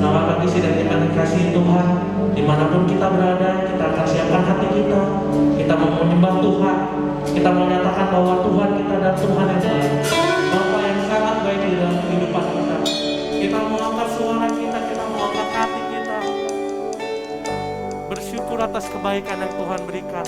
Selamat pagi sidang kita dikasih Tuhan. Dimanapun kita berada, kita akan siapkan hati kita. Kita mau menyembah Tuhan. Kita menyatakan bahwa Tuhan kita dan Tuhan yang baik, Bapa yang sangat baik di dalam kehidupan kita. Kita mau angkat suara kita, kita mau angkat hati kita, bersyukur atas kebaikan yang Tuhan berikan.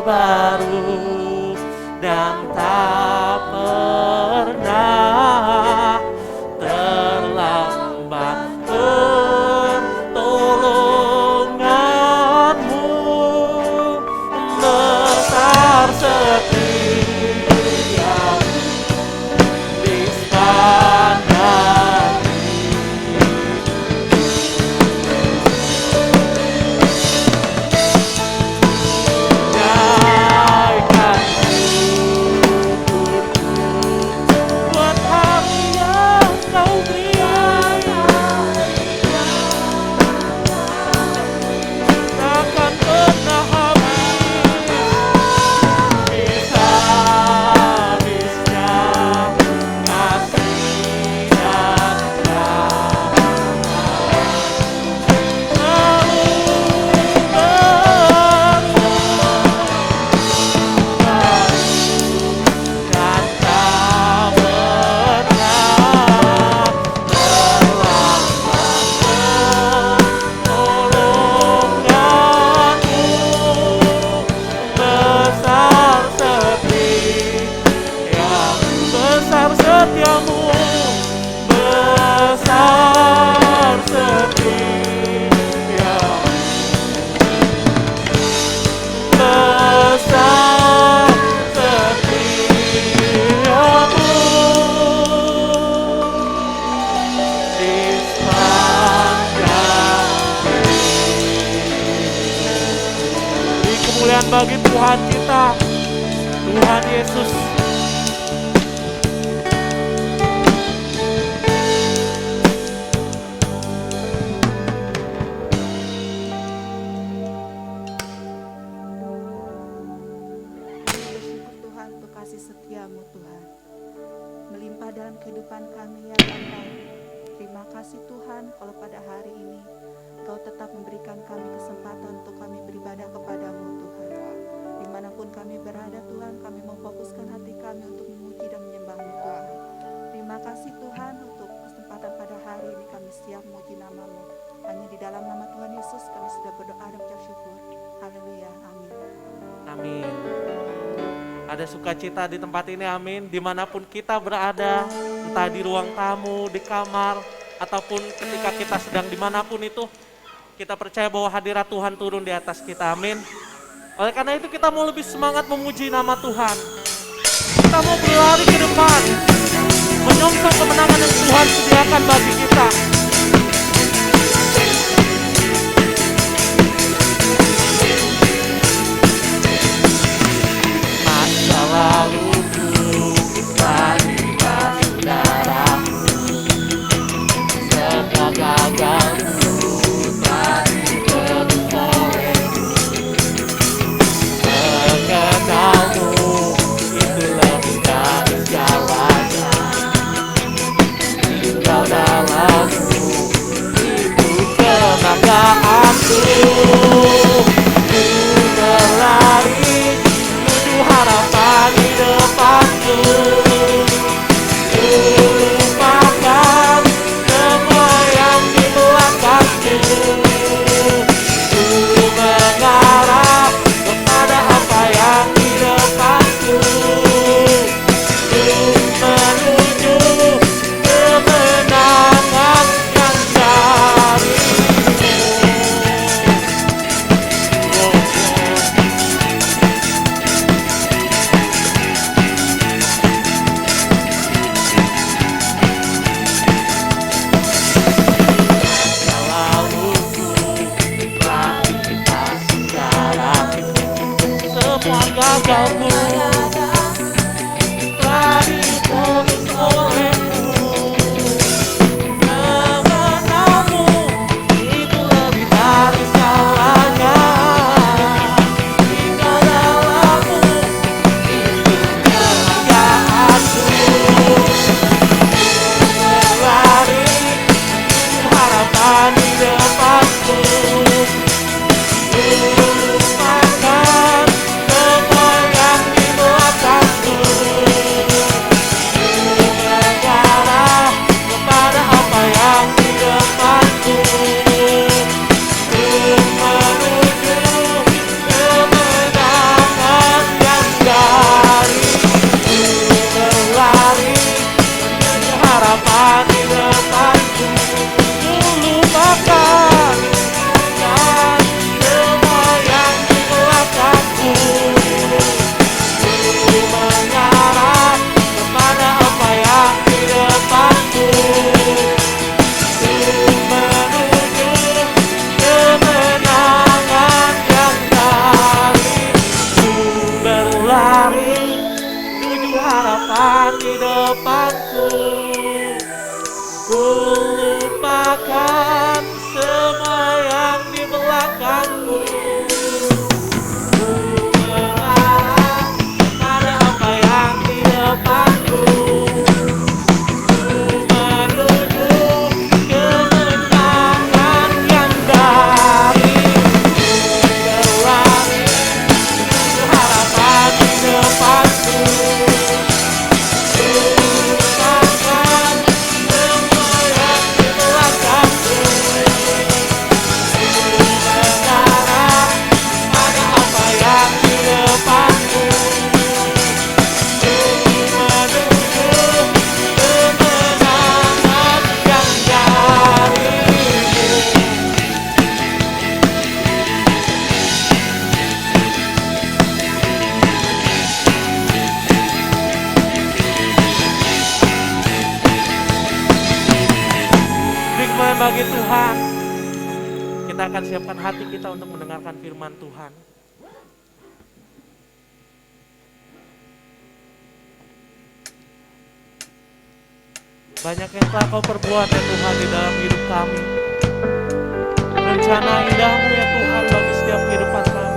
baru dan tak pernah terlambat pertolonganmu, besar setia di sepanjang jaikan buat hari yang kau beri, takkan pernah habis-habisnya kasih dan dan tak pernah terlambat pertolonganmu, besar setiamu, besar setiamu, besar setiamu di sepanjang di kemuliaan bagi Tuhan kita, Tuhan Yesus. Bersyukur Tuhan untuk kasih setiamu Tuhan, melimpah dalam kehidupan kami ya Bapa. Terima kasih Tuhan kalau pada hari ini Engkau tetap memberikan kami kesempatan untuk kami beribadah kepadamu Tuhan. Dimanapun kami berada Tuhan, kami memfokuskan hati kami untuk memuji dan menyembahmu Tuhan. Terima kasih Tuhan untuk kesempatan pada hari ini kami siap memuji namamu. Hanya di dalam nama Tuhan Yesus kami sudah berdoa dan mengucap syukur. Haleluya, amin. Amin. Ada sukacita di tempat ini, amin. Dimanapun kita berada, entah di ruang tamu, di kamar, ataupun ketika kita sedang dimanapun itu, kita percaya bahwa hadirat Tuhan turun di atas kita, amin. Oleh karena itu kita mau lebih semangat memuji nama Tuhan. Kita mau berlari ke depan, menyongsong kemenangan yang Tuhan sediakan bagi kita. Masa laluku tanpa saudaramu, segala gagalku tadi tebus olehmu. Mengenalmu itu lebih dari segalanya. Tinggal dalammu itu kebanggaanku. Ku berlari menuju harapan di depanku. Ku lupakan semua yang di belakangku. Ku mengarah kepada apa yang di depanku. Ku menuju kemenangan yang darimu. Selaluku telah kita sekarang, semua gagalku telah ditebus olehmu. Mengenalmu itu lebih dari segalanya. Tinggal dalammu itu kebanggaanku. Berlari harapan di depanku. Ku lupakan semua yang di kita akan siapkan hati kita untuk mendengarkan firman Tuhan. Banyak yang telah kau perbuat ya Tuhan di dalam hidup kami. Rencana indahmu ya Tuhan bagi setiap kehidupan kami.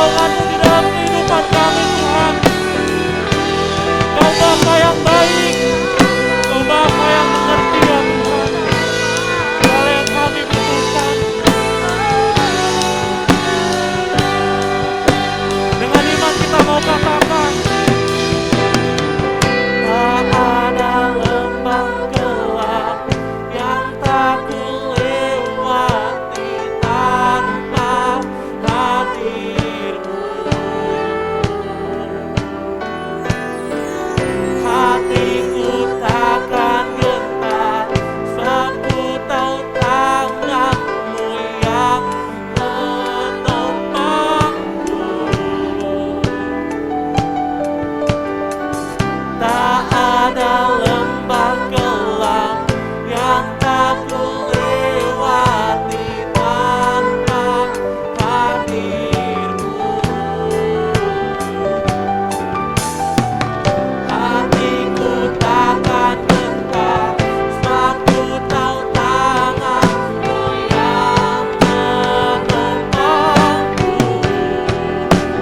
pertolongan-Mu di dalam kehidupan kami Tuhan. Kau Bapa yang baik, Kau Bapa yang mengerti ya Tuhan, segala yang kami butuhkan. Dengan iman kita mau katakan, tak ada lembah gelap yang tak kulewati tanpa hadir-Mu. Hatiku takkan gentar, sebab ku tahu tangan-Mu yang menopangku. Tak ada lembah gelap yang tak kulewati tanpa hadir-Mu. Hatiku takkan gentar, sebab ku tahu tangan-Mu yang menopangku.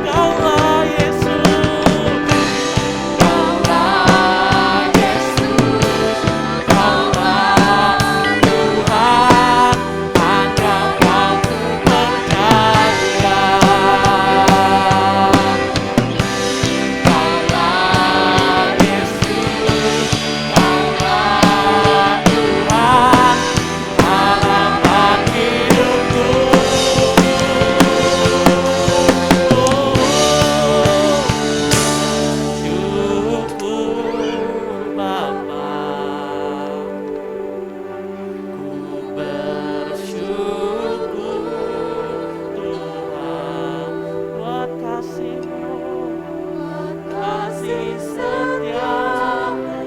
Kaulah Yesus, Kaulah Yesus, Kaulah Tuhan, hanya Kau ku percaya. Kaulah Yesus, Kaulah Tuhan, harapan hidupku. Syukur Bapa, ku bersyukur Tuhan buat kasih-Mu, kasih setia-Mu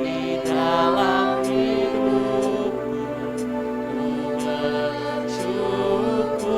di dalam hidupku. Ku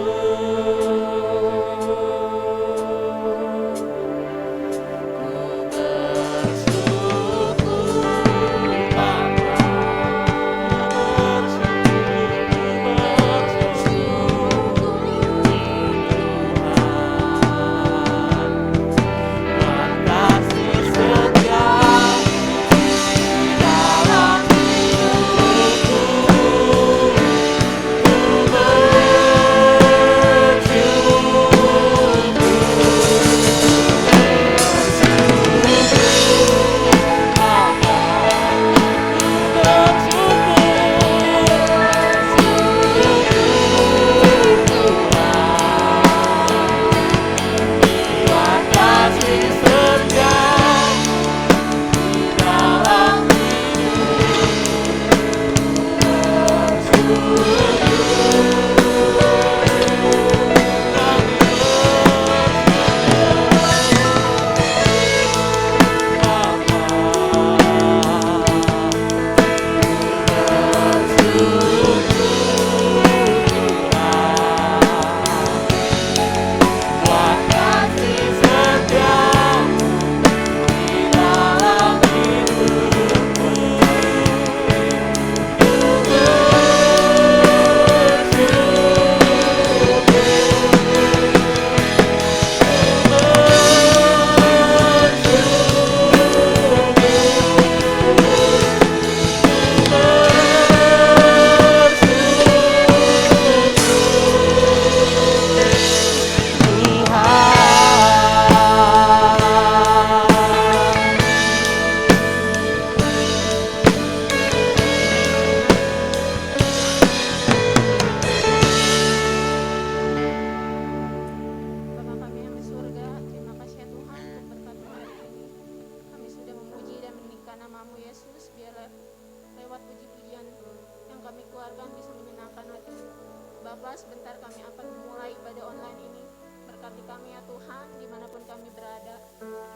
Bapa, sebentar kami akan memulai ibadah online ini. Berkati kami ya Tuhan, dimanapun kami berada.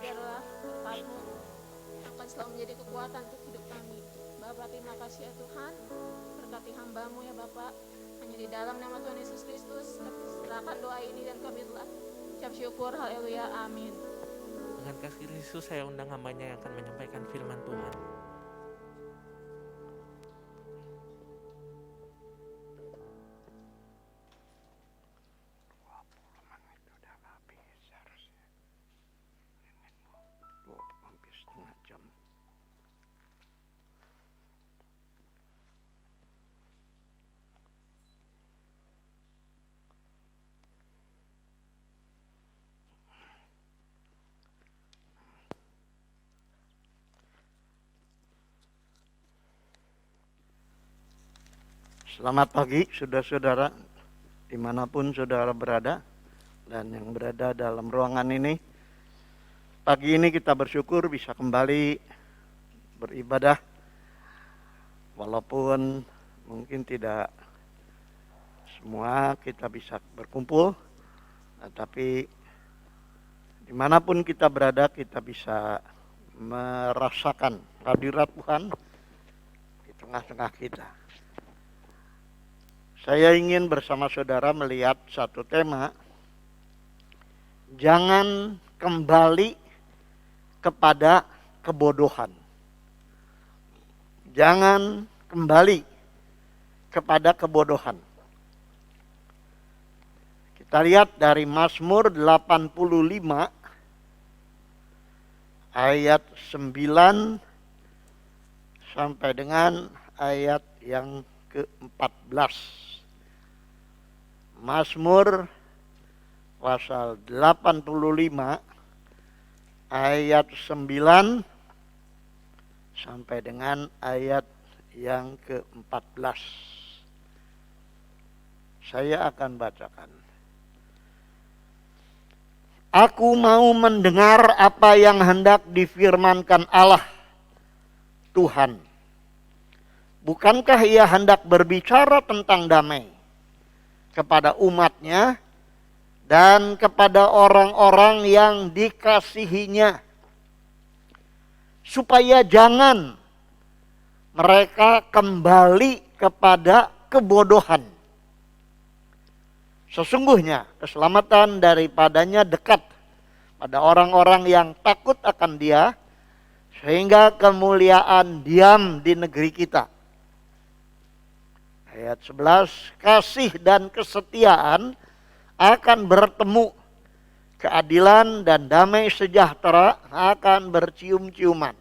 Biarlah berkat-Mu akan selalu menjadi kekuatan untuk hidup kami. Bapa, terima kasih ya Tuhan. Berkati hamba-Mu ya Bapa. Hanya di dalam nama Tuhan Yesus Kristus, kami serahkan doa ini dan kami telah ucap syukur. Haleluya, amin. Dengan kasih Yesus saya undang hambanya yang akan menyampaikan firman Tuhan. Udah habis. Selamat pagi saudara-saudara, dimanapun saudara berada dan yang berada dalam ruangan ini. Pagi ini kita bersyukur bisa kembali beribadah, walaupun mungkin tidak semua kita bisa berkumpul, tetapi dimanapun kita berada kita bisa merasakan hadirat Tuhan di tengah-tengah kita. Saya ingin bersama saudara melihat satu tema, jangan kembali kepada kebodohan. Jangan kembali kepada kebodohan. Kita lihat dari Mazmur 85 ayat 9 sampai dengan ayat yang ke-14. Mazmur pasal 85 ayat 9 sampai dengan ayat yang ke-14. Saya akan bacakan. Aku mau mendengar apa yang hendak difirmankan Allah Tuhan. Bukankah ia hendak berbicara tentang damai kepada umatnya dan kepada orang-orang yang dikasihinya, supaya jangan mereka kembali kepada kebodohan. Sesungguhnya keselamatan daripadanya dekat pada orang-orang yang takut akan Dia, sehingga kemuliaan diam di negeri kita. Ayat 11, kasih dan kesetiaan akan bertemu, keadilan dan damai sejahtera akan bercium-ciuman.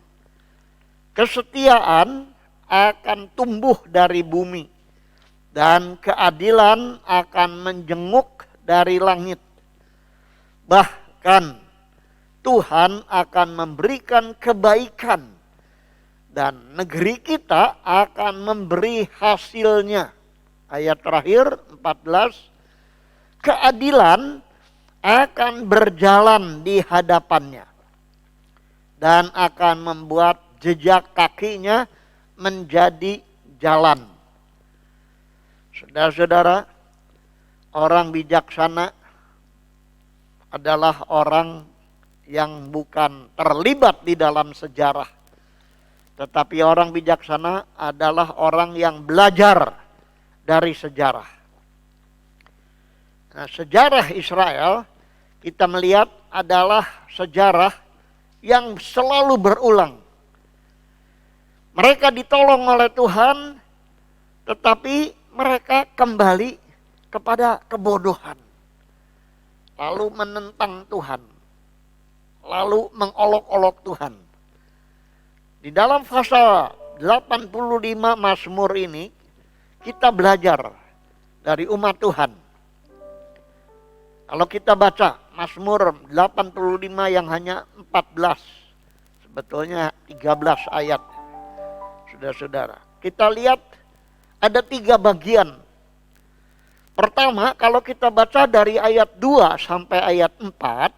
Kesetiaan akan tumbuh dari bumi, dan keadilan akan menjenguk dari langit. Bahkan Tuhan akan memberikan kebaikan, dan negeri kita akan memberi hasilnya. Ayat terakhir 14, keadilan akan berjalan di hadapannya dan akan membuat jejak kakinya menjadi jalan. Saudara-saudara, orang bijaksana adalah orang yang bukan terlibat di dalam sejarah, tetapi orang bijaksana adalah orang yang belajar dari sejarah. Nah, sejarah Israel kita melihat adalah sejarah yang selalu berulang. Mereka ditolong oleh Tuhan, tetapi mereka kembali kepada kebodohan. Lalu menentang Tuhan. Lalu mengolok-olok Tuhan. Di dalam pasal 85 Mazmur ini, kita belajar dari umat Tuhan. Kalau kita baca Mazmur 85 yang hanya 14, sebetulnya 13 ayat. Saudara-saudara, kita lihat ada 3 bagian. Pertama, kalau kita baca dari ayat 2 sampai ayat 4,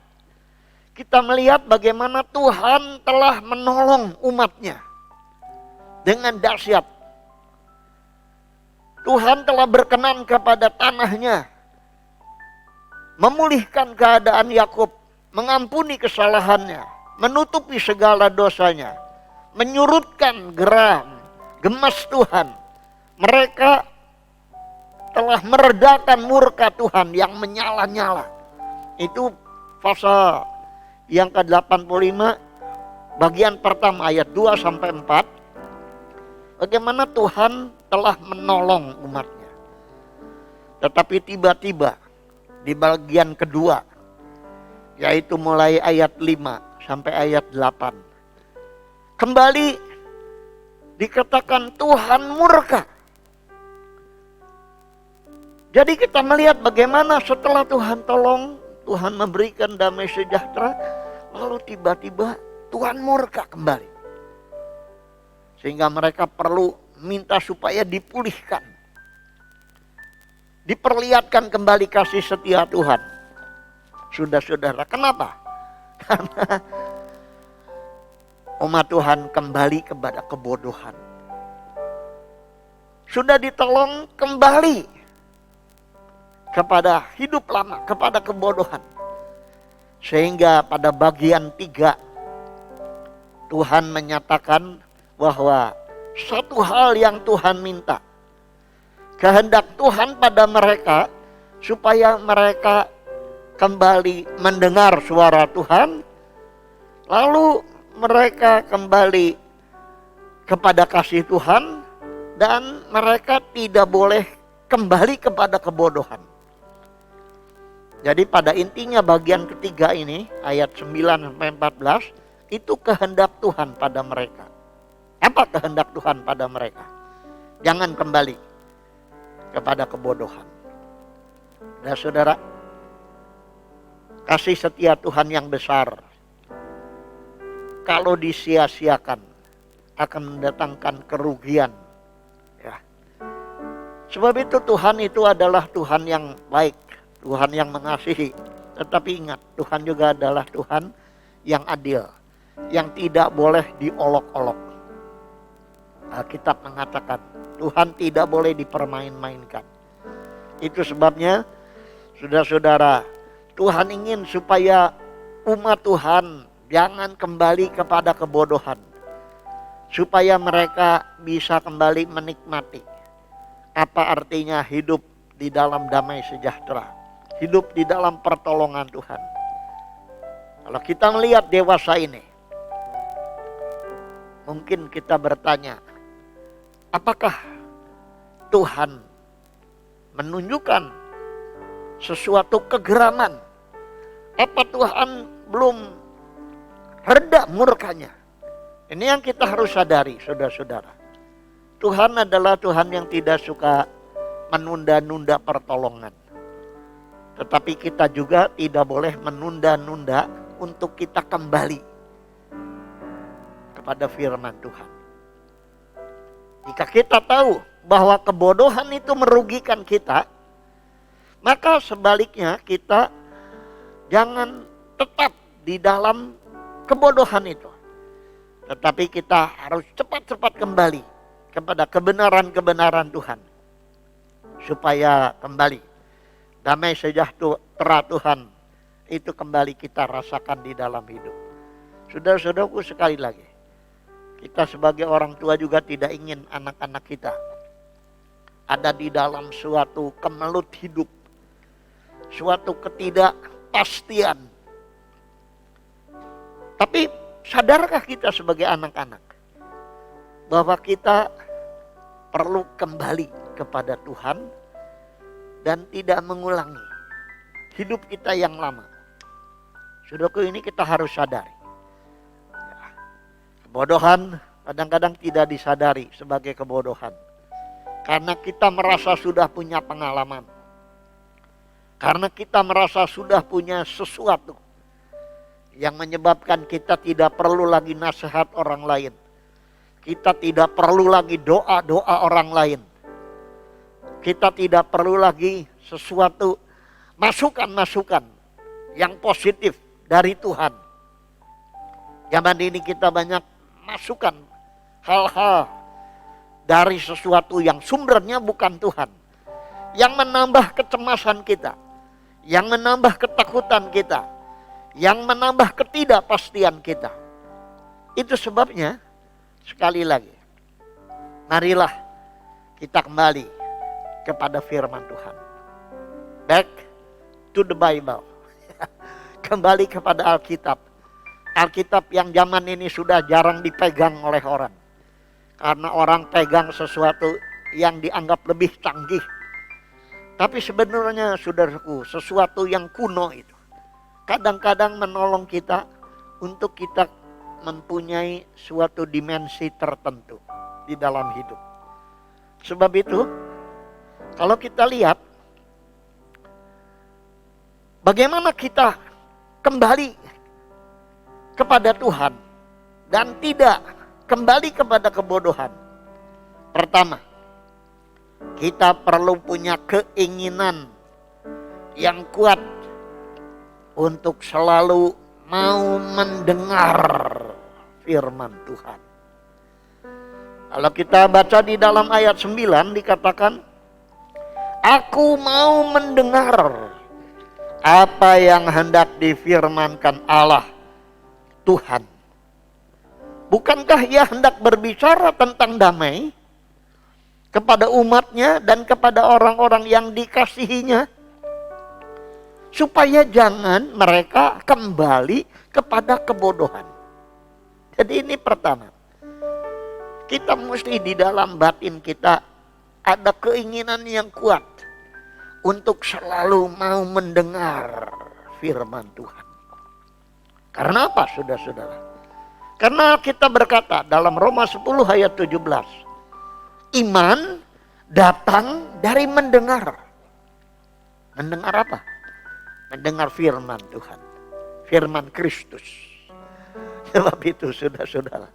kita melihat bagaimana Tuhan telah menolong umatnya dengan dahsyat. Tuhan telah berkenan kepada tanahnya, memulihkan keadaan Yakub, mengampuni kesalahannya, menutupi segala dosanya, menyurutkan gemas Tuhan. Mereka telah meredakan murka Tuhan yang menyala-nyala. Itu pasal yang ke-85 bagian pertama ayat 2 sampai 4. Bagaimana Tuhan telah menolong umatnya. Tetapi tiba-tiba di bagian kedua, yaitu mulai ayat 5 sampai ayat 8, kembali dikatakan Tuhan murka. Jadi kita melihat bagaimana setelah Tuhan tolong, Tuhan memberikan damai sejahtera, lalu tiba-tiba Tuhan murka kembali. Sehingga mereka perlu minta supaya dipulihkan. diperlihatkan kembali kasih setia Tuhan. Saudara-saudara, kenapa? Karena umat Tuhan kembali kepada kebodohan. Sudah ditolong kembali kepada hidup lama, kepada kebodohan. Sehingga pada bagian 3 Tuhan menyatakan bahwa satu hal yang Tuhan minta, kehendak Tuhan pada mereka supaya mereka kembali mendengar suara Tuhan, lalu mereka kembali kepada kasih Tuhan, dan mereka tidak boleh kembali kepada kebodohan. Jadi pada intinya bagian ketiga ini, ayat 9-14, itu kehendak Tuhan pada mereka. Apa kehendak Tuhan pada mereka? Jangan kembali kepada kebodohan. Nah saudara, kasih setia Tuhan yang besar, kalau disia-siakan akan mendatangkan kerugian. Ya. Sebab itu Tuhan itu adalah Tuhan yang baik, Tuhan yang mengasihi. Tetapi ingat, Tuhan juga adalah Tuhan yang adil, yang tidak boleh diolok-olok. Alkitab mengatakan Tuhan tidak boleh dipermain-mainkan. Itu sebabnya saudara-saudara, Tuhan ingin supaya umat Tuhan jangan kembali kepada kebodohan. Supaya mereka bisa kembali menikmati apa artinya hidup di dalam damai sejahtera. Hidup di dalam pertolongan Tuhan. Kalau kita melihat dewasa ini, mungkin kita bertanya, apakah Tuhan menunjukkan sesuatu kegeraman? Apa Tuhan belum reda murkanya? Ini yang kita harus sadari, saudara-saudara. Tuhan adalah Tuhan yang tidak suka menunda-nunda pertolongan. Tetapi kita juga tidak boleh menunda-nunda untuk kita kembali kepada firman Tuhan. Jika kita tahu bahwa kebodohan itu merugikan kita, maka sebaliknya kita jangan tetap di dalam kebodohan itu. Tetapi kita harus cepat-cepat kembali kepada kebenaran-kebenaran Tuhan. Supaya kembali damai sejahtera Tuhan itu kembali kita rasakan di dalam hidup. Saudara-saudaraku, sekali lagi, kita sebagai orang tua juga tidak ingin anak-anak kita ada di dalam suatu kemelut hidup, suatu ketidakpastian. Tapi sadarkah kita sebagai anak-anak bahwa kita perlu kembali kepada Tuhan dan tidak mengulangi hidup kita yang lama? Saudaraku, ini kita harus sadari. Kebodohan kadang-kadang tidak disadari sebagai kebodohan. Karena kita merasa sudah punya pengalaman. Karena kita merasa sudah punya sesuatu yang menyebabkan kita tidak perlu lagi nasihat orang lain. Kita tidak perlu lagi doa-doa orang lain. Kita tidak perlu lagi sesuatu masukan-masukan yang positif dari Tuhan. Zaman ini kita banyak masukan hal-hal dari sesuatu yang sumbernya bukan Tuhan, yang menambah kecemasan kita, yang menambah ketakutan kita, yang menambah ketidakpastian kita. Itu sebabnya, sekali lagi, marilah kita kembali kepada firman Tuhan. Back to the Bible. Kembali kepada Alkitab. Alkitab yang zaman ini sudah jarang dipegang oleh orang. Karena orang pegang sesuatu yang dianggap lebih canggih. Tapi sebenarnya saudaraku, sesuatu yang kuno itu kadang-kadang menolong kita untuk kita mempunyai suatu dimensi tertentu di dalam hidup. Sebab itu, kalau kita lihat bagaimana kita kembali kepada Tuhan dan tidak kembali kepada kebodohan. Pertama, kita perlu punya keinginan yang kuat untuk selalu mau mendengar firman Tuhan. Kalau kita baca di dalam ayat 9 dikatakan, aku mau mendengar apa yang hendak difirmankan Allah Tuhan. Bukankah ia hendak berbicara tentang damai kepada umatnya dan kepada orang-orang yang dikasihinya, supaya jangan mereka kembali kepada kebodohan. Jadi ini pertama, kita mesti di dalam batin kita ada keinginan yang kuat untuk selalu mau mendengar firman Tuhan. Karena apa, saudara-saudara? Karena kita berkata dalam Roma 10 ayat 17, iman datang dari mendengar. Mendengar apa? Mendengar firman Tuhan, firman Kristus. Sebab itu saudara-saudara,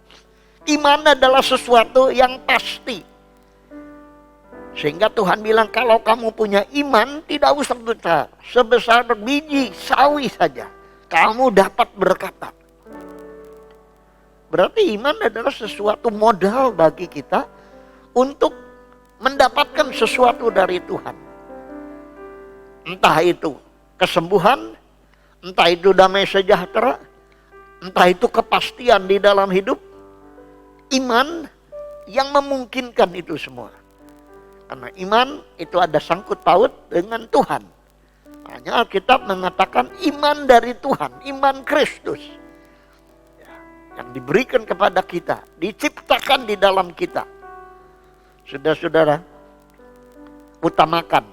iman adalah sesuatu yang pasti. Sehingga Tuhan bilang, kalau kamu punya iman tidak usah besar, sebesar biji sawi saja kamu dapat berkata. Berarti iman adalah sesuatu modal bagi kita untuk mendapatkan sesuatu dari Tuhan. Entah itu kesembuhan, entah itu damai sejahtera, entah itu kepastian di dalam hidup. Iman yang memungkinkan itu semua. Karena iman itu ada sangkut paut dengan Tuhan. Makanya Alkitab mengatakan iman dari Tuhan, iman Kristus. Yang diberikan kepada kita, diciptakan di dalam kita. Saudara-saudara, utamakan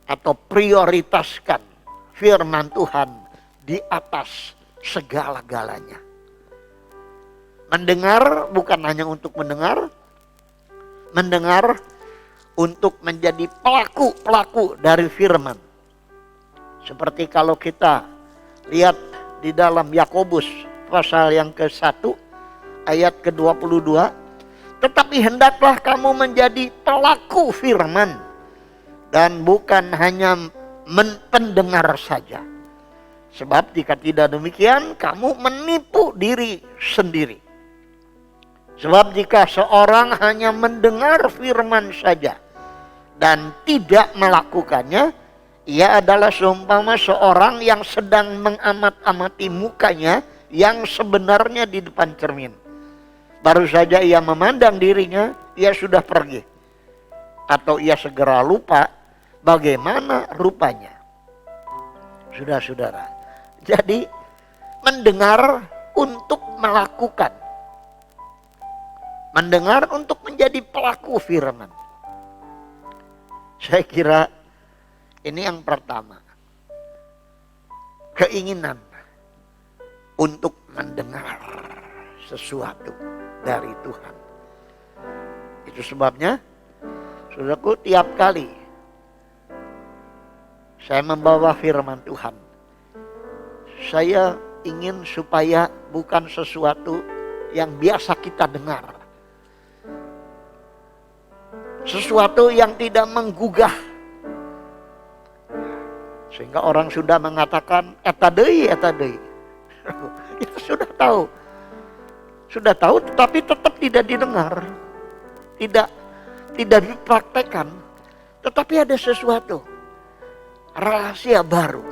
atau prioritaskan firman Tuhan di atas segala-galanya. Mendengar bukan hanya untuk mendengar, mendengar untuk menjadi pelaku-pelaku dari firman. Seperti kalau kita lihat di dalam Yakobus pasal yang ke-1 ayat ke-22, tetapi hendaklah kamu menjadi pelaku firman dan bukan hanya pendengar saja. Sebab jika tidak demikian, kamu menipu diri sendiri. Sebab jika seorang hanya mendengar firman saja dan tidak melakukannya, ia adalah seumpama seorang yang sedang mengamat-amati mukanya yang sebenarnya di depan cermin. Baru saja ia memandang dirinya, ia sudah pergi. Atau ia segera lupa bagaimana rupanya. Saudara-saudara, jadi mendengar untuk melakukan. Mendengar untuk menjadi pelaku firman. Saya kira ini yang pertama. Keinginan untuk mendengar sesuatu dari Tuhan. Itu sebabnya, saudaraku, tiap kali saya membawa firman Tuhan, saya ingin supaya bukan sesuatu yang biasa kita dengar. Sesuatu yang tidak menggugah. Sehingga orang sudah mengatakan, eta deui. Kita sudah tahu. Sudah tahu tetapi tetap tidak didengar. Tidak dipraktekkan. Tetapi ada sesuatu. Rahasia baru.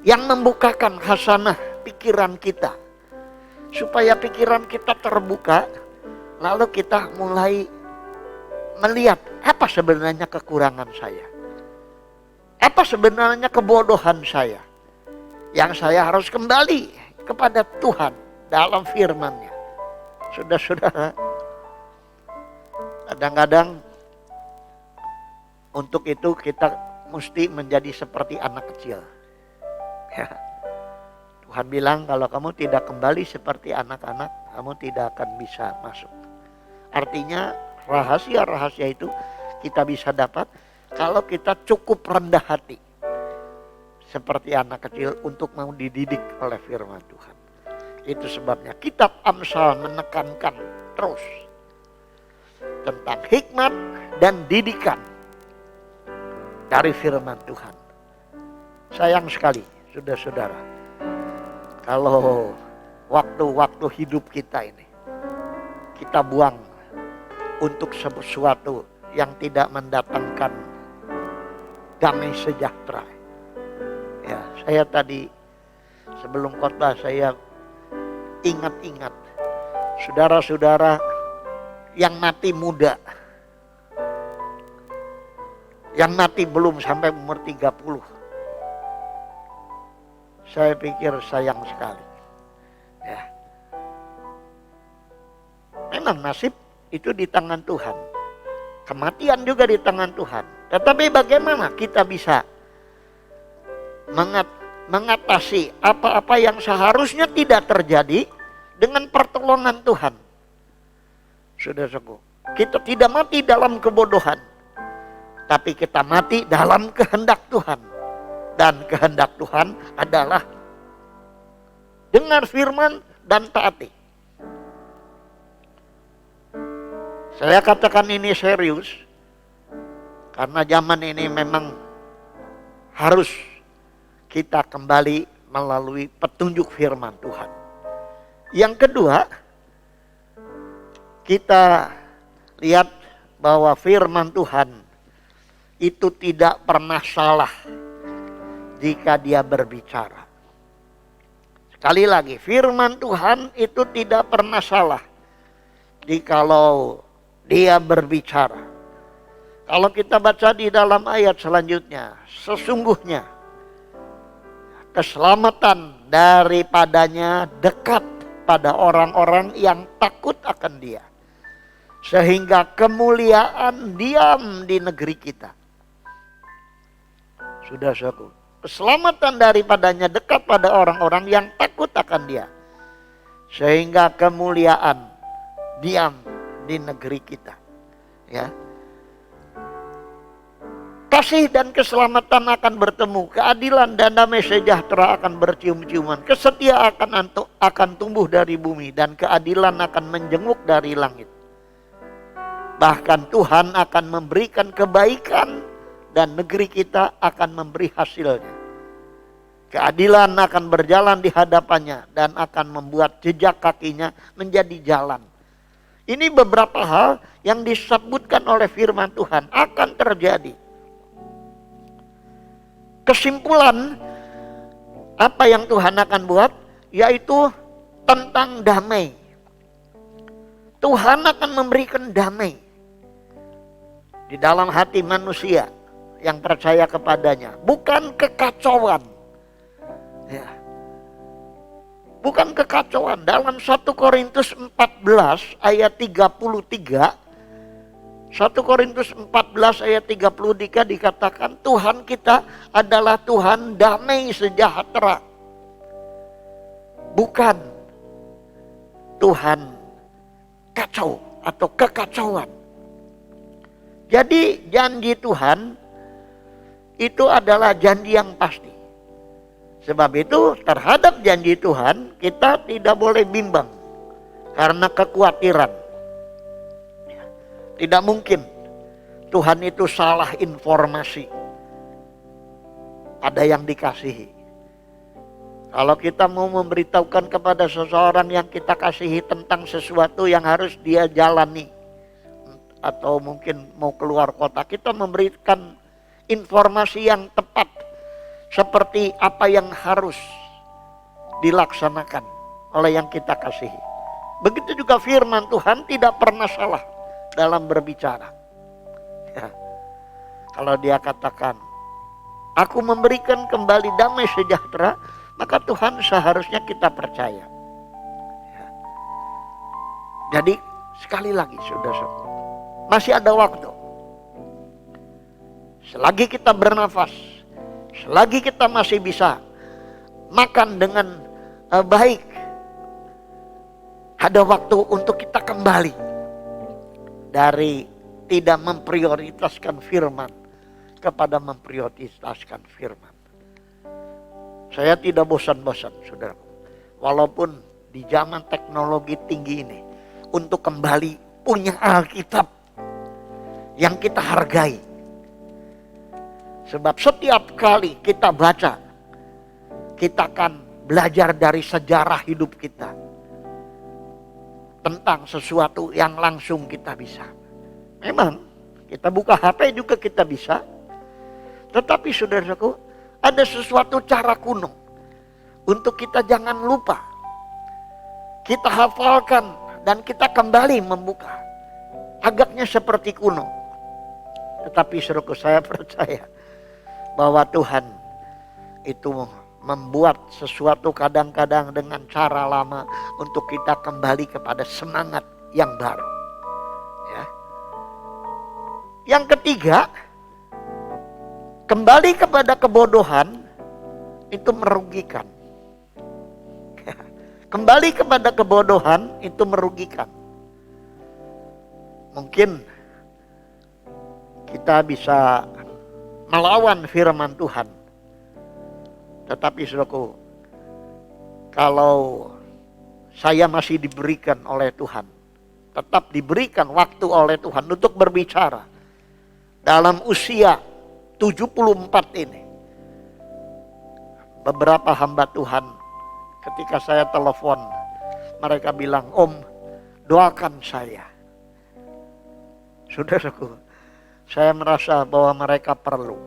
Yang membukakan khasanah pikiran kita. Supaya pikiran kita terbuka. Lalu kita mulai melihat apa sebenarnya kekurangan saya. Apa sebenarnya kebodohan saya. Yang saya harus kembali kepada Tuhan dalam firman-Nya. Saudara-saudara, kadang-kadang untuk itu kita mesti menjadi seperti anak kecil. Ya. Tuhan bilang kalau kamu tidak kembali seperti anak-anak, kamu tidak akan bisa masuk. Artinya rahasia-rahasia itu kita bisa dapat kalau kita cukup rendah hati. Seperti anak kecil untuk mau dididik oleh firman Tuhan. Itu sebabnya kitab Amsal menekankan terus. tentang hikmat dan didikan dari firman Tuhan. Sayang sekali, saudara-saudara, kalau waktu-waktu hidup kita ini kita buang untuk sesuatu yang tidak mendatangkan damai sejahtera. Ya, saya tadi sebelum khotbah saya ingat-ingat saudara-saudara yang mati muda, yang mati belum sampai umur 30. Saya pikir sayang sekali. Ya. Memang nasib itu di tangan Tuhan. Kematian juga di tangan Tuhan. Tetapi bagaimana kita bisa mengatasi apa-apa yang seharusnya tidak terjadi dengan pertolongan Tuhan? Saudaraku, kita tidak mati dalam kebodohan, tapi kita mati dalam kehendak Tuhan. Dan kehendak Tuhan adalah dengar firman dan taati. Saya katakan ini serius karena zaman ini memang harus kita kembali melalui petunjuk firman Tuhan. Yang kedua, kita lihat bahwa firman Tuhan itu tidak pernah salah jika dia berbicara. Sekali lagi, firman Tuhan itu tidak pernah salah jikalau dia berbicara. Kalau kita baca di dalam ayat selanjutnya, sesungguhnya keselamatan daripadanya dekat pada orang-orang yang takut akan dia, sehingga kemuliaan diam di negeri kita. Sudah saudaraku, keselamatan daripadanya dekat pada orang-orang yang takut akan dia, sehingga kemuliaan diam di negeri kita. Ya. Kasih dan keselamatan akan bertemu, keadilan dan damai sejahtera akan bercium-ciuman, kesetiaan akan tumbuh dari bumi, dan keadilan akan menjenguk dari langit. Bahkan Tuhan akan memberikan kebaikan dan negeri kita akan memberi hasilnya. Keadilan akan berjalan di hadapannya dan akan membuat jejak kakinya menjadi jalan. Ini beberapa hal yang disebutkan oleh firman Tuhan akan terjadi. Kesimpulan apa yang Tuhan akan buat, yaitu tentang damai. Tuhan akan memberikan damai di dalam hati manusia yang percaya kepadanya, bukan kekacauan. Ya. Bukan kekacauan. Dalam 1 Korintus 14 ayat 33, 1 Korintus 14 ayat 33 dikatakan Tuhan kita adalah Tuhan damai sejahtera. Bukan Tuhan kacau atau kekacauan. Jadi janji Tuhan itu adalah janji yang pasti. Sebab itu terhadap janji Tuhan kita tidak boleh bimbang karena kekhawatiran. Tidak mungkin Tuhan itu salah informasi. Ada yang dikasihi. Kalau kita mau memberitahukan kepada seseorang yang kita kasihi tentang sesuatu yang harus dia jalani, atau mungkin mau keluar kota, kita memberikan informasi yang tepat seperti apa yang harus dilaksanakan oleh yang kita kasihi. Begitu juga firman Tuhan tidak pernah salah dalam berbicara. Ya. Kalau dia katakan, aku memberikan kembali damai sejahtera, maka Tuhan seharusnya kita percaya. Ya. Jadi sekali lagi saudara, masih ada waktu. Selagi kita bernafas, selagi kita masih bisa makan dengan baik, ada waktu untuk kita kembali dari tidak memprioritaskan firman kepada memprioritaskan firman. Saya tidak bosan-bosan, saudara. Walaupun di zaman teknologi tinggi ini, untuk kembali punya Alkitab yang kita hargai. Sebab setiap kali kita baca, kita akan belajar dari sejarah hidup kita tentang sesuatu yang langsung kita bisa. Memang kita buka HP juga kita bisa. Tetapi saudaraku, ada sesuatu cara kuno untuk kita jangan lupa. Kita hafalkan dan kita kembali membuka. Agaknya seperti kuno. Tetapi saudaraku, saya percaya bahwa Tuhan itu membuat sesuatu kadang-kadang dengan cara lama untuk kita kembali kepada semangat yang baru. Ya. Yang ketiga, kembali kepada kebodohan itu merugikan. Kembali kepada kebodohan itu merugikan. Mungkin kita bisa melawan firman Tuhan. Tetapi saudaraku, kalau saya masih diberikan oleh Tuhan, tetap diberikan waktu oleh Tuhan untuk berbicara dalam usia 74 ini. Beberapa hamba Tuhan ketika saya telepon, mereka bilang, "Om, doakan saya." Saudaraku, saya merasa bahwa mereka perlu.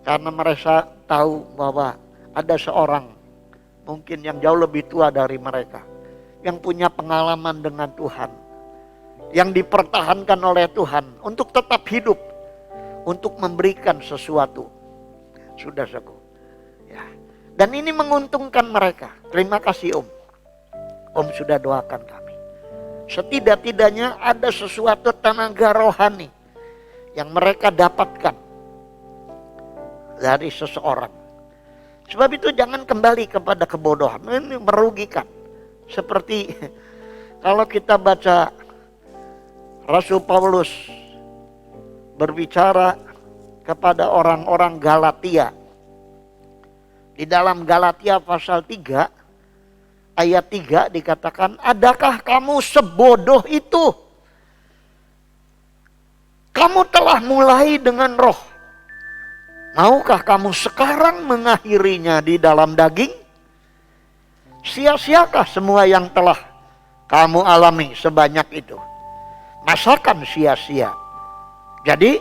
Karena mereka tahu bahwa ada seorang mungkin yang jauh lebih tua dari mereka, yang punya pengalaman dengan Tuhan, yang dipertahankan oleh Tuhan untuk tetap hidup, untuk memberikan sesuatu. Saudaraku, ya. Dan ini menguntungkan mereka. Terima kasih Om. Om sudah doakan kami. Setidak-tidaknya ada sesuatu tenaga rohani yang mereka dapatkan dari seseorang. Sebab itu jangan kembali kepada kebodohan. Ini merugikan. Seperti kalau kita baca Rasul Paulus berbicara kepada orang-orang Galatia. Di dalam Galatia pasal 3 ayat 3 dikatakan, "Adakah kamu sebodoh itu? Kamu telah mulai dengan roh. Maukah kamu sekarang mengakhirinya di dalam daging? Sia-siakah semua yang telah kamu alami sebanyak itu? Masakan sia-sia? Jadi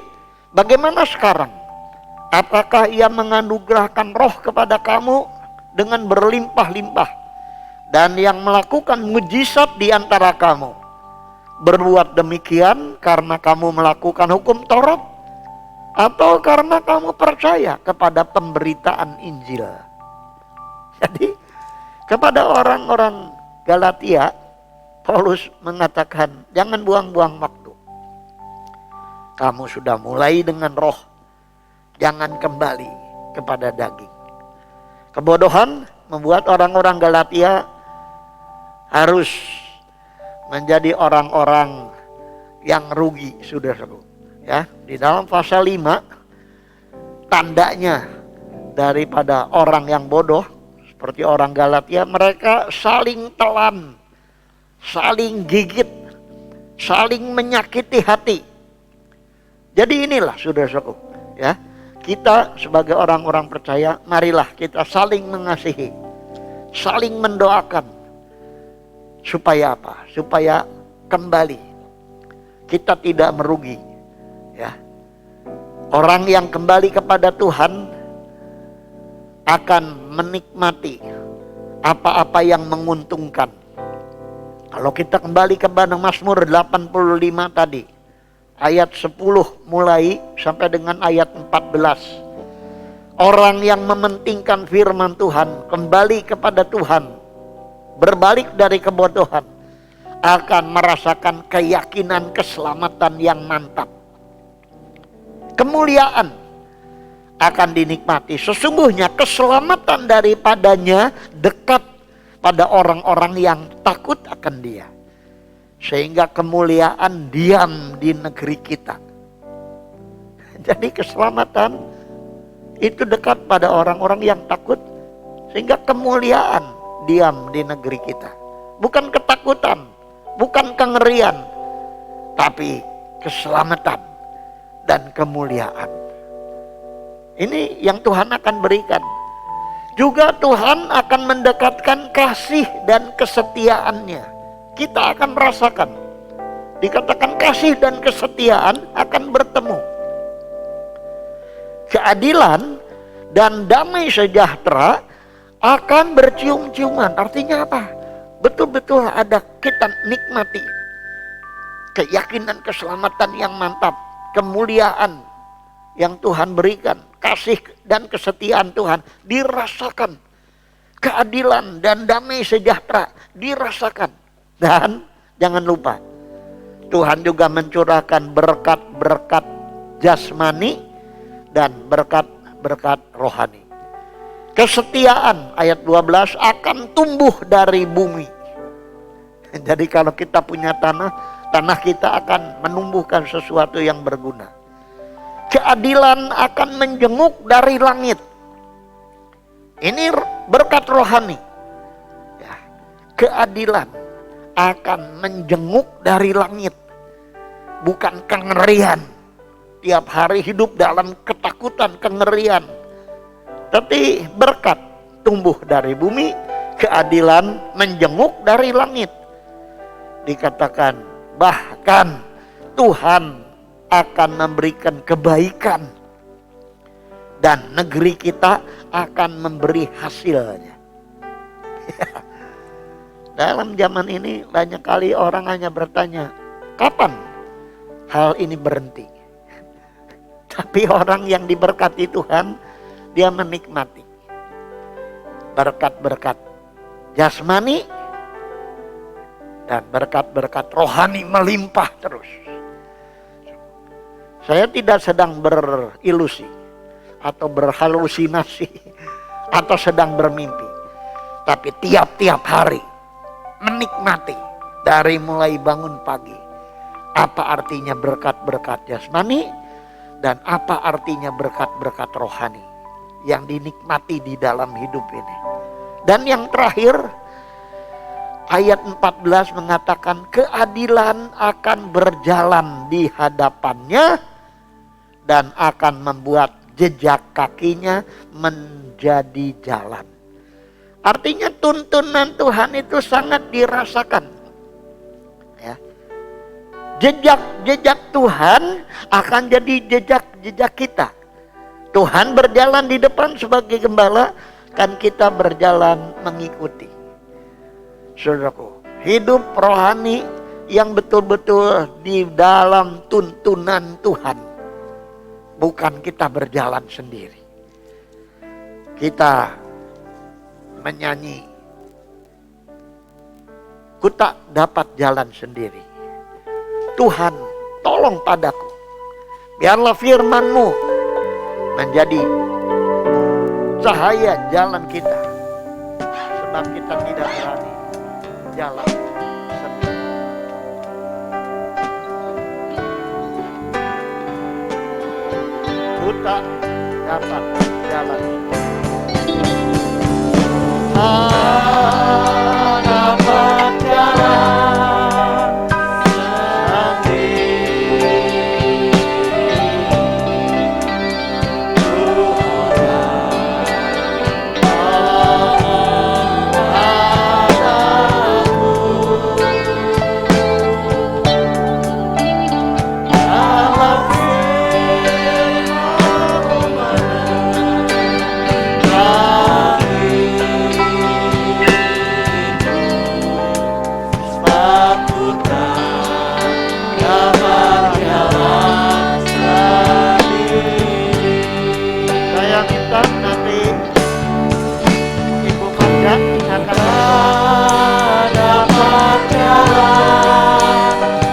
bagaimana sekarang? Apakah ia menganugerahkan roh kepada kamu dengan berlimpah-limpah dan yang melakukan mujizat di antara kamu berbuat demikian karena kamu melakukan hukum Taurat atau karena kamu percaya kepada pemberitaan Injil?" Jadi kepada orang-orang Galatia, Paulus mengatakan, jangan buang-buang waktu. Kamu sudah mulai dengan roh, jangan kembali kepada daging. Kebodohan membuat orang-orang Galatia harus menjadi orang-orang yang rugi, saudaraku. Ya, di dalam pasal 5 tandanya daripada orang yang bodoh seperti orang Galatia, mereka saling telan, saling gigit, saling menyakiti hati. Jadi inilah saudaraku, ya. Kita sebagai orang-orang percaya, marilah kita saling mengasihi, saling mendoakan. Supaya apa? Supaya kembali kita tidak merugi, ya. Orang yang kembali kepada Tuhan akan menikmati apa-apa yang menguntungkan. Kalau kita kembali kepada Mazmur 85 tadi, ayat 10 mulai sampai dengan ayat 14. Orang yang mementingkan firman Tuhan, kembali kepada Tuhan, berbalik dari kebodohan, akan merasakan keyakinan keselamatan yang mantap. Kemuliaan akan dinikmati. Sesungguhnya keselamatan daripadanya dekat pada orang-orang yang takut akan Dia. Sehingga kemuliaan diam di negeri kita. Jadi keselamatan itu dekat pada orang-orang yang takut. Sehingga kemuliaan diam di negeri kita. Bukan ketakutan, bukan kengerian, tapi keselamatan. dan kemuliaan. Ini yang Tuhan akan berikan. Juga Tuhan akan mendekatkan kasih dan kesetiaannya. Kita akan merasakan. Dikatakan kasih dan kesetiaan akan bertemu. Keadilan dan damai sejahtera akan bercium-ciuman. Artinya apa? Betul-betul ada kita nikmati keyakinan keselamatan yang mantap, kemuliaan yang Tuhan berikan, kasih dan kesetiaan Tuhan dirasakan, keadilan dan damai sejahtera dirasakan. Dan jangan lupa, Tuhan juga mencurahkan berkat-berkat jasmani dan berkat-berkat rohani. Kesetiaan ayat 12 akan tumbuh dari bumi. Jadi kalau kita punya tanah kita akan menumbuhkan sesuatu yang berguna. Keadilan akan menjenguk dari langit. Ini berkat rohani. Ya, keadilan akan menjenguk dari langit. Bukan kengerian. Tiap hari hidup dalam ketakutan, kengerian. Tapi berkat tumbuh dari bumi, keadilan menjenguk dari langit. Dikatakan bahkan Tuhan akan memberikan kebaikan dan negeri kita akan memberi hasilnya. Dalam zaman ini banyak kali orang hanya bertanya, kapan hal ini berhenti? Tapi orang yang diberkati Tuhan, dia menikmati berkat-berkat jasmani dan berkat-berkat rohani melimpah terus. Saya tidak sedang berilusi atau berhalusinasi atau sedang bermimpi. Tapi tiap-tiap hari menikmati dari mulai bangun pagi. Apa artinya berkat-berkat jasmani dan apa artinya berkat-berkat rohani yang dinikmati di dalam hidup ini. Dan yang terakhir, ayat 14 mengatakan keadilan akan berjalan di hadapannya dan akan membuat jejak kakinya menjadi jalan. Artinya tuntunan Tuhan itu sangat dirasakan. Ya. Jejak-jejak Tuhan akan jadi jejak-jejak kita. Tuhan berjalan di depan sebagai gembala, kan kita berjalan mengikuti. Saudaraku, hidup rohani yang betul-betul di dalam tuntunan Tuhan. Bukan kita berjalan sendiri. Kita menyanyi, ku tak dapat jalan sendiri. Tuhan, tolong padaku. Biarlah firman-Mu menjadi cahaya jalan kita. Sebab kita tidak berani jalan sendiri. Ku tak dapat jalan sendiri. Dapat jalan sendiri. Saya minta nanti Ibu Marjan akan dapat jalan sendiri.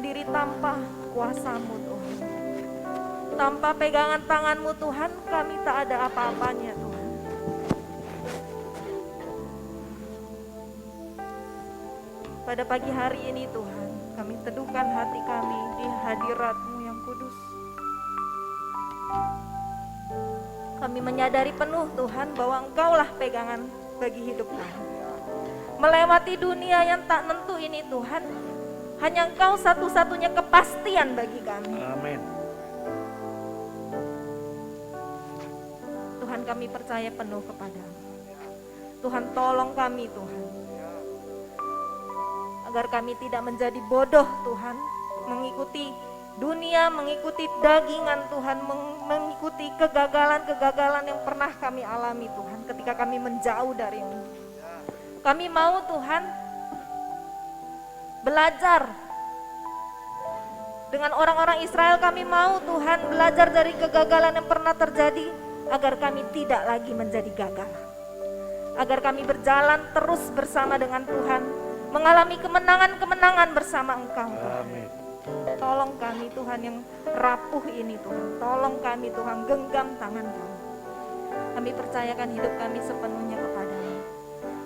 sendiri tanpa kuasa-Mu Tuhan. Tanpa pegangan tangan-Mu Tuhan, kami tak ada apa-apanya Tuhan. Pada pagi hari ini Tuhan, kami teduhkan hati kami di hadirat-Mu yang kudus. Kami menyadari penuh Tuhan bahwa Engkaulah pegangan bagi hidup kami. Melewati dunia yang tak nentu ini Tuhan, hanya Engkau satu-satunya kepastian bagi kami. Amin. Tuhan, kami percaya penuh kepadamu. Tuhan, tolong kami Tuhan, agar kami tidak menjadi bodoh Tuhan, mengikuti dunia, mengikuti dagingan Tuhan, mengikuti kegagalan-kegagalan yang pernah kami alami Tuhan ketika kami menjauh dari-Mu. Kami mau Tuhan belajar dengan orang-orang Israel, kami mau Tuhan belajar dari kegagalan yang pernah terjadi agar kami tidak lagi menjadi gagal. Agar kami berjalan terus bersama dengan Tuhan, mengalami kemenangan-kemenangan bersama Engkau. Amin. Tolong kami Tuhan yang rapuh ini Tuhan, tolong kami Tuhan, genggam tangan kami. Kami percayakan hidup kami sepenuhnya kepada-Mu.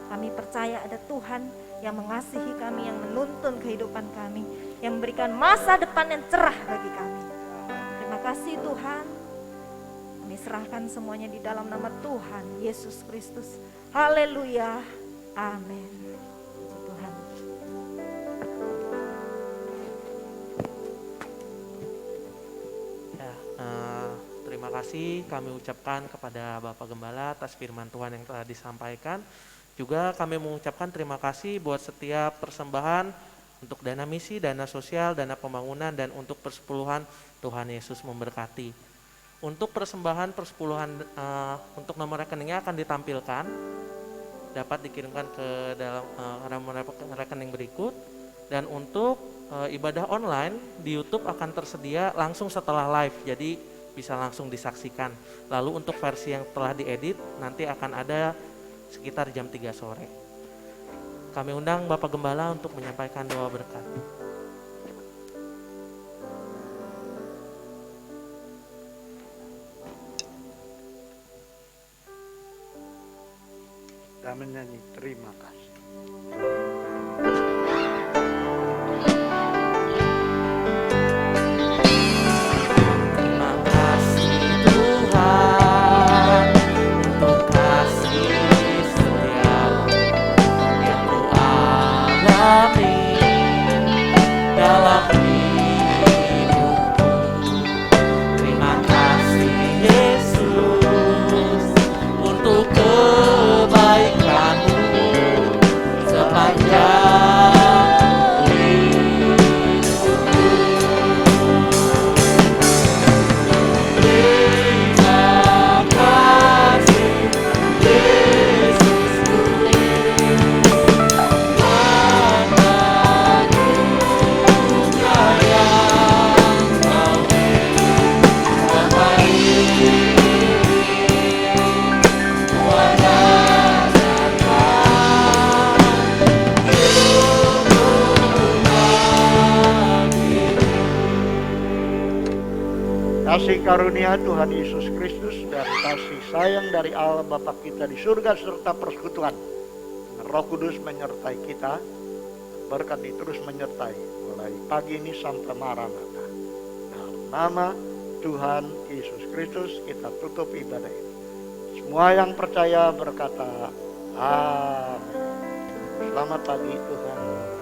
Kami percaya ada Tuhan yang mengasihi kami, yang menuntun kehidupan kami, yang memberikan masa depan yang cerah bagi kami. Terima kasih Tuhan. Kami serahkan semuanya di dalam nama Tuhan Yesus Kristus. Haleluya. Amin. Puji Tuhan. Ya, terima kasih kami ucapkan kepada Bapak Gembala atas firman Tuhan yang telah disampaikan. Juga kami mengucapkan terima kasih buat setiap persembahan untuk dana misi, dana sosial, dana pembangunan, dan untuk persepuluhan. Tuhan Yesus memberkati. Untuk persembahan persepuluhan, untuk nomor rekeningnya akan ditampilkan, dapat dikirimkan ke dalam nomor rekening berikut. Dan untuk ibadah online di YouTube akan tersedia langsung setelah live, jadi bisa langsung disaksikan. Lalu untuk versi yang telah diedit nanti akan ada sekitar jam 3 sore. Kami undang Bapak Gembala untuk menyampaikan doa berkat. Kita menyanyi terima kasih. Terima kasih Tuhan untuk kasih setiamu yang ku alami dalam hidupku. Terima kasih Yesus untuk kebaikan-Mu sepanjang Kasih karunia Tuhan Yesus Kristus dan kasih sayang dari Allah Bapa kita di surga serta persekutuan Roh Kudus menyertai kita, berkat terus menyertai mulai pagi ini sampai Maranatha. Dalam nama Tuhan Yesus Kristus kita tutup ibadah ini. Semua yang percaya berkata amin. Selamat pagi Tuhan.